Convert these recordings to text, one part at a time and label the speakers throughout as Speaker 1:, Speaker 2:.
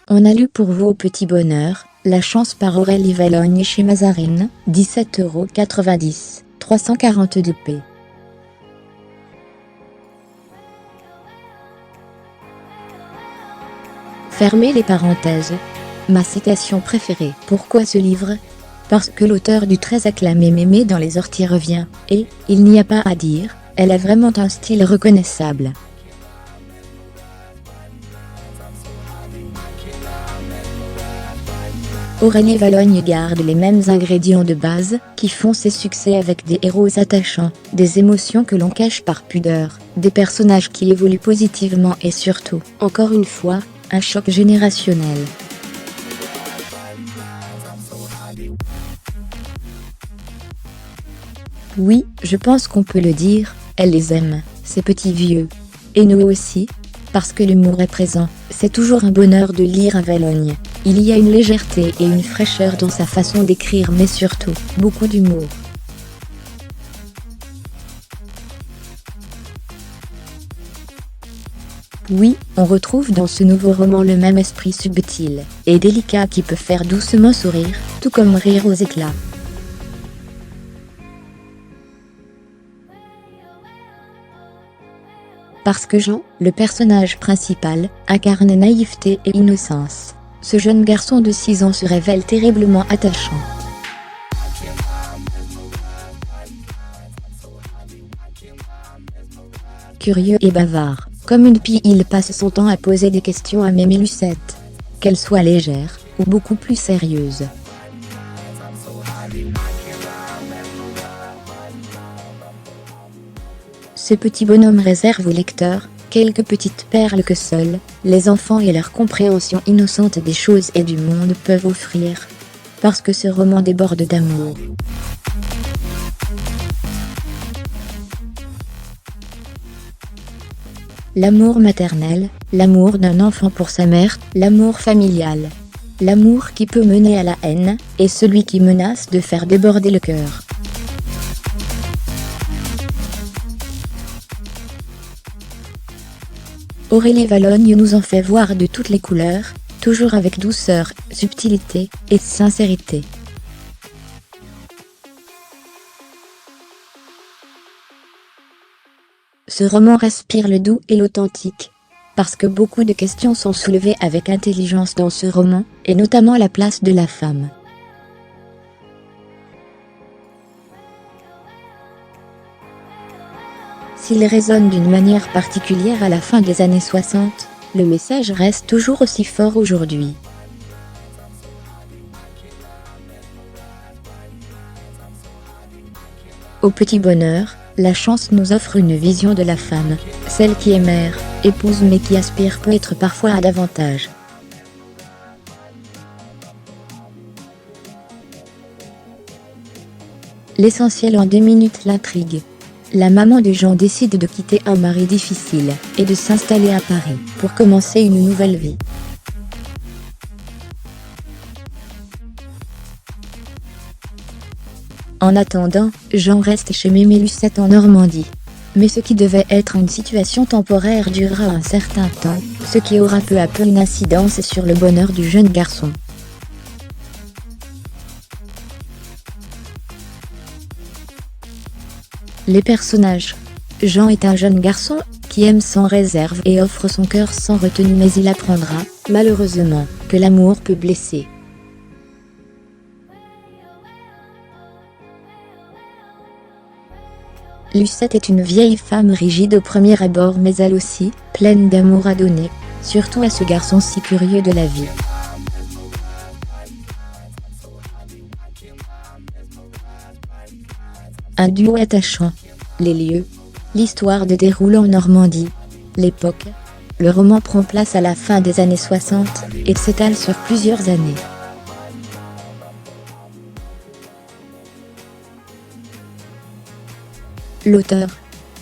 Speaker 1: On a lu pour vous Au petit bonheur, La chance par Aurélie Valogne chez Mazarine, 17,90 €, 342 p. Fermez les parenthèses. Ma citation préférée. Pourquoi ce livre? Parce que l'auteur du très acclamé Mémé dans les orties revient, et, il n'y a pas à dire, elle a vraiment un style reconnaissable. Aurélie Valogne garde les mêmes ingrédients de base, qui font ses succès avec des héros attachants, des émotions que l'on cache par pudeur, des personnages qui évoluent positivement et surtout, encore une fois, un choc générationnel. Oui, je pense qu'on peut le dire, elle les aime, ces petits vieux. Et nous aussi, parce que l'humour est présent, c'est toujours un bonheur de lire à Valogne. Il y a une légèreté et une fraîcheur dans sa façon d'écrire mais surtout, beaucoup d'humour. Oui, on retrouve dans ce nouveau roman le même esprit subtil et délicat qui peut faire doucement sourire, tout comme rire aux éclats. Parce que Jean, le personnage principal, incarne naïveté et innocence. Ce jeune garçon de 6 ans se révèle terriblement attachant. Curieux et bavard, comme une pie, il passe son temps à poser des questions à Mémé Lucette. Qu'elles soient légères, ou beaucoup plus sérieuses. Ce petit bonhomme réserve au lecteur quelques petites perles que seuls les enfants et leur compréhension innocente des choses et du monde peuvent offrir. Parce que ce roman déborde d'amour. L'amour maternel, l'amour d'un enfant pour sa mère, l'amour familial. L'amour qui peut mener à la haine, et celui qui menace de faire déborder le cœur. Aurélie Valogne nous en fait voir de toutes les couleurs, toujours avec douceur, subtilité et sincérité. Ce roman respire le doux et l'authentique, parce que beaucoup de questions sont soulevées avec intelligence dans ce roman, et notamment la place de la femme. S'il résonne d'une manière particulière à la fin des années 60, le message reste toujours aussi fort aujourd'hui. Au petit bonheur, la chance nous offre une vision de la femme, celle qui est mère, épouse mais qui aspire peut-être parfois à davantage. L'essentiel en 2 minutes l'intrigue. La maman de Jean décide de quitter un mari difficile et de s'installer à Paris pour commencer une nouvelle vie. En attendant, Jean reste chez Mémé Lucette en Normandie. Mais ce qui devait être une situation temporaire durera un certain temps, ce qui aura peu à peu une incidence sur le bonheur du jeune garçon. Les personnages. Jean est un jeune garçon qui aime sans réserve et offre son cœur sans retenue, mais il apprendra, malheureusement, que l'amour peut blesser. Lucette est une vieille femme rigide au premier abord, mais elle aussi, pleine d'amour à donner, surtout à ce garçon si curieux de la vie. Un duo attachant. Les lieux. L'histoire de déroule en Normandie. L'époque. Le roman prend place à la fin des années 60 et s'étale sur plusieurs années. L'auteur.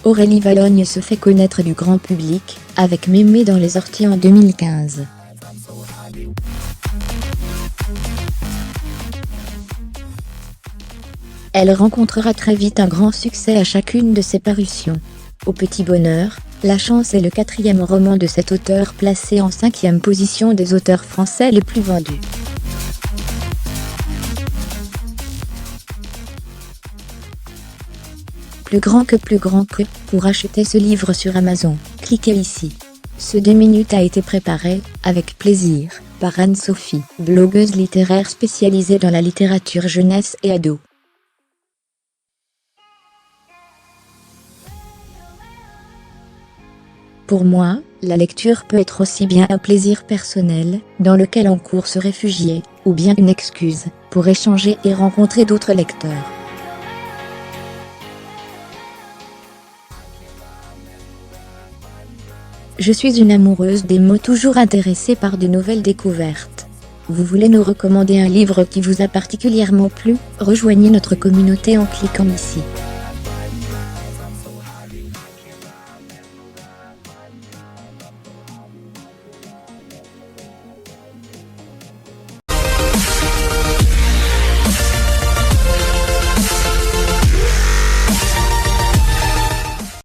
Speaker 1: Aurélie Valogne se fait connaître du grand public avec Mémé dans les orties en 2015. Elle rencontrera très vite un grand succès à chacune de ses parutions. Au petit bonheur, La Chance est le 4e roman de cet auteur placé en 5e position des auteurs français les plus vendus. Plus grand que, pour acheter ce livre sur Amazon, cliquez ici. Ce 2 minutes a été préparé, avec plaisir, par Anne-Sophie, blogueuse littéraire spécialisée dans la littérature jeunesse et ado. Pour moi, la lecture peut être aussi bien un plaisir personnel, dans lequel on court se réfugier, ou bien une excuse, pour échanger et rencontrer d'autres lecteurs. Je suis une amoureuse des mots, toujours intéressée par de nouvelles découvertes. Vous voulez nous recommander un livre qui vous a particulièrement plu? Rejoignez notre communauté en cliquant ici.